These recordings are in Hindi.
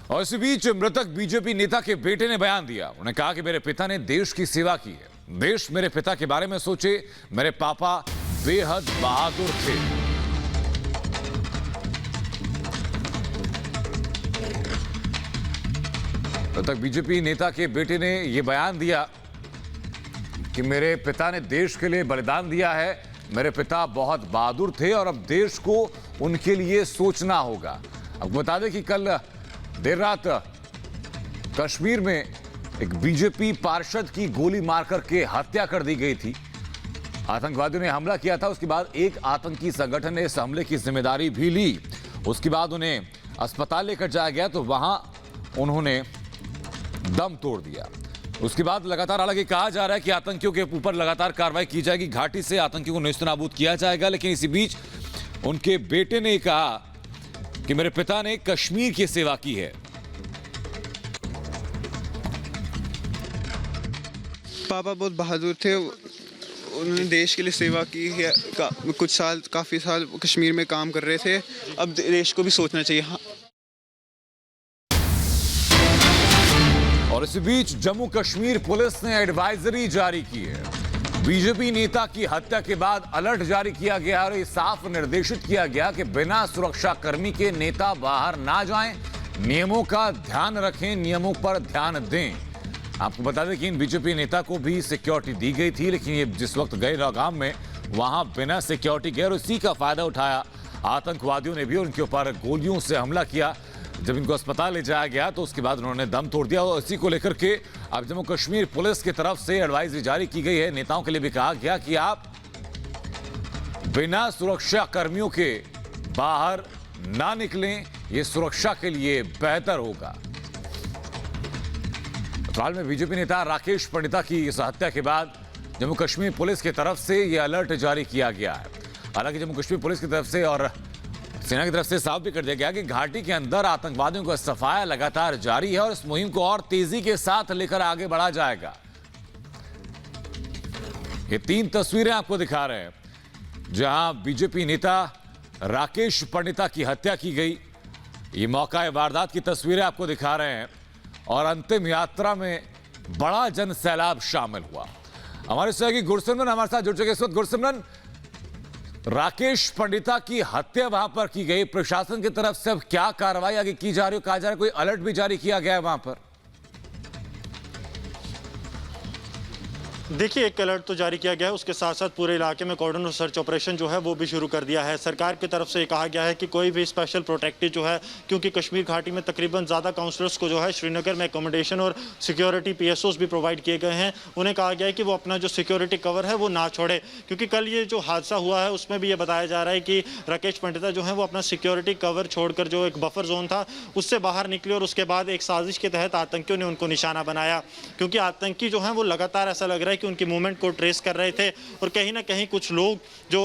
और इसी बीच मृतक बीजेपी नेता के बेटे ने बयान दिया। उन्होंने कहा कि मेरे पिता ने देश की सेवा की है। देश मेरे पिता के बारे में सोचे। मेरे पापा बेहद बहादुर थे। मृतक बीजेपी नेता के बेटे ने यह बयान दिया कि मेरे पिता ने देश के लिए बलिदान दिया है। मेरे पिता बहुत बहादुर थे और अब देश को उनके लिए सोचना होगा। अब बता दें कि कल देर रात कश्मीर में एक बीजेपी पार्षद की गोली मारकर के हत्या कर दी गई थी। आतंकवादियों ने हमला किया था। उसके बाद एक आतंकी संगठन ने इस हमले की जिम्मेदारी भी ली। उसके बाद उन्हें अस्पताल लेकर जाया गया तो वहां उन्होंने दम तोड़ दिया। उसके बाद लगातार हालांकि कहा जा रहा है कि आतंकियों के ऊपर लगातार कार्रवाई की जाएगी, घाटी से आतंकियों को नेस्तनाबूद किया जाएगा। लेकिन इसी बीच उनके बेटे ने कहा कि मेरे पिता ने कश्मीर की सेवा की है। पापा बहुत बहादुर थे। उन्होंने देश के लिए सेवा की है। कुछ साल, काफ़ी साल कश्मीर में काम कर रहे थे। अब देश को भी सोचना चाहिए। हाँ। और इसी बीच जम्मू कश्मीर पुलिस ने एडवाइजरी जारी की है। बीजेपी नेता की हत्या के बाद अलर्ट जारी किया गया और साफ निर्देशित किया गया कि बिना सुरक्षा कर्मी के नेता बाहर ना जाएं, नियमों का ध्यान रखें, नियमों पर ध्यान दें। आपको बता दें कि इन बीजेपी नेता को भी सिक्योरिटी दी गई थी, लेकिन ये जिस वक्त गए रौगाम में वहां बिना सिक्योरिटी गए और इसी का फायदा उठाया आतंकवादियों ने भी उनके ऊपर गोलियों से हमला किया। जब इनको अस्पताल ले जाया गया तो उसके बाद उन्होंने दम तोड़ दिया। और इसी को लेकर के अब जम्मू कश्मीर पुलिस की तरफ से एडवाइजरी जारी की गई है। नेताओं के लिए भी कहा गया कि आप बिना सुरक्षा कर्मियों के बाहर ना निकलें, ये सुरक्षा के लिए बेहतर होगा। फिलहाल में बीजेपी नेता राकेश पंडिता की इस हत्या के बाद जम्मू कश्मीर पुलिस की तरफ से यह अलर्ट जारी किया गया है। हालांकि जम्मू कश्मीर पुलिस की तरफ से और सेना की तरफ से साफ भी कर दिया गया कि घाटी के अंदर आतंकवादियों का सफाया लगातार जारी है और इस मुहिम को और तेजी के साथ लेकर आगे बढ़ा जाएगा। ये 3 तस्वीरें आपको दिखा रहे हैं जहां बीजेपी नेता राकेश पंडिता की हत्या की गई। ये मौका वारदात की तस्वीरें आपको दिखा रहे हैं और अंतिम यात्रा में बड़ा जन सैलाब शामिल हुआ। हमारे सहयोगी गुरसिमरन हमारे साथ जुड़ चुके इस वक्त। गुरसिमरन, राकेश पंडिता की हत्या वहां पर की गई, प्रशासन की तरफ से अब क्या कार्रवाई आगे की जा रही है? कहा जा रहा है कोई अलर्ट भी जारी किया गया है वहां पर? देखिए, एक अलर्ट तो जारी किया गया है, उसके साथ साथ पूरे इलाके में कॉर्डन और सर्च ऑपरेशन जो है वो भी शुरू कर दिया है। सरकार की तरफ से कहा गया है कि कोई भी स्पेशल प्रोटेक्टिव जो है, क्योंकि कश्मीर घाटी में तकरीबन ज़्यादा काउंसलर्स को जो है श्रीनगर में अकोमोडेशन और सिक्योरिटी PSOs भी प्रोवाइड किए गए हैं। उन्हें कहा गया है कि वो अपना जो सिक्योरिटी कवर है वो ना छोड़े, क्योंकि कल ये जो हादसा हुआ है उसमें भी ये बताया जा रहा है कि राकेश पंडिता जो है वो अपना सिक्योरिटी कवर छोड़कर जो एक बफर जोन था उससे बाहर निकले और उसके बाद एक साजिश के तहत आतंकियों ने उनको निशाना बनाया। क्योंकि आतंकी जो है वो लगातार ऐसा लग रहा है कि उनकी मूवमेंट को ट्रेस कर रहे थे और कहीं ना कहीं कुछ लोग जो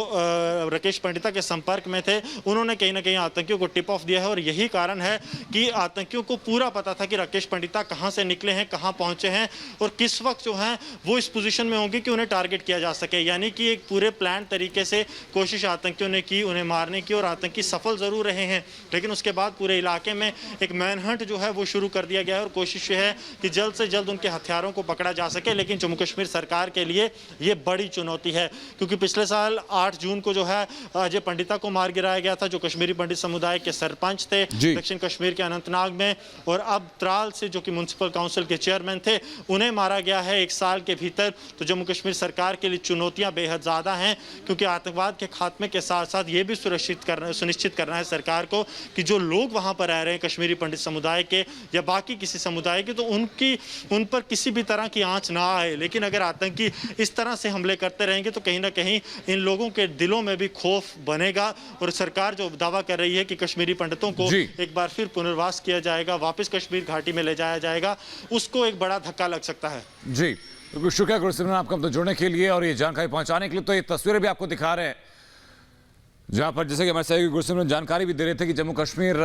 राकेश पंडिता के संपर्क में थे उन्होंने कहीं ना कहीं आतंकियों को टिप ऑफ दिया है। और यही कारण है कि आतंकियों को पूरा पता था कि राकेश पंडिता कहां से निकले हैं, कहां पहुंचे हैं और किस वक्त जो है वो इस पोजीशन में होंगे कि उन्हें टारगेट किया जा सके। यानी कि एक पूरे प्लान तरीके से कोशिश आतंकियों ने की उन्हें मारने की और आतंकी सफल जरूर रहे हैं। लेकिन उसके बाद पूरे इलाके में एक मैनहंट जो है वो शुरू कर दिया गया है और कोशिश है कि जल्द से जल्द उनके हथियारों को पकड़ा जा सके। लेकिन जम्मू कश्मीर सरकार के लिए ये बड़ी चुनौती है, क्योंकि पिछले साल 8 जून को जो है अजय पंडिता को मार गिराया गया था, जो कश्मीरी पंडित समुदाय के सरपंच थे दक्षिण कश्मीर के अनंतनाग में। और अब त्राल से जो कि म्युनिसिपल काउंसिल के चेयरमैन थे उन्हें मारा गया है 1 साल के भीतर। तो जम्मू कश्मीर सरकार के लिए चुनौतियां बेहद ज़्यादा हैं, क्योंकि आतंकवाद के खात्मे के साथ साथ ये भी सुनिश्चित करना है सरकार को कि जो लोग वहाँ पर रह रहे हैं कश्मीरी पंडित समुदाय के या बाकी किसी समुदाय के, तो उन पर किसी भी तरह की आँच ना आए। लेकिन अगर आतंकी इस तरह से हमले करते रहेंगे तो कहीं ना कहीं इन लोगों के दिलों में भी खौफ बनेगा और सरकार जो दावा कर रही है कि कश्मीरी पंडितों को एक बार फिर पुनर्वास किया जाएगा, वापस कश्मीर घाटी में ले जाया जाएगा, उसको एक बड़ा धक्का लग सकता है। जी बिल्कुल, शुक्रिया गुरसिमरन आपका तो जुड़ने के लिए और ये जानकारी पहुंचाने के लिए। तो ये तस्वीरें भी आपको दिखा रहे हैं जहां पर जैसे कि हमारे सहयोगी गुरसिमरन जानकारी भी दे रहे थे कि जम्मू कश्मीर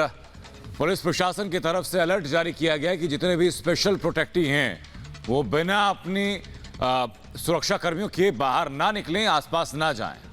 पुलिस प्रशासन की तरफ से अलर्ट जारी किया गया है कि जितने भी स्पेशल प्रोटेक्टिव हैं वो बिना अपनी सुरक्षा कर्मियों के बाहर ना निकलें, आसपास ना जाएं।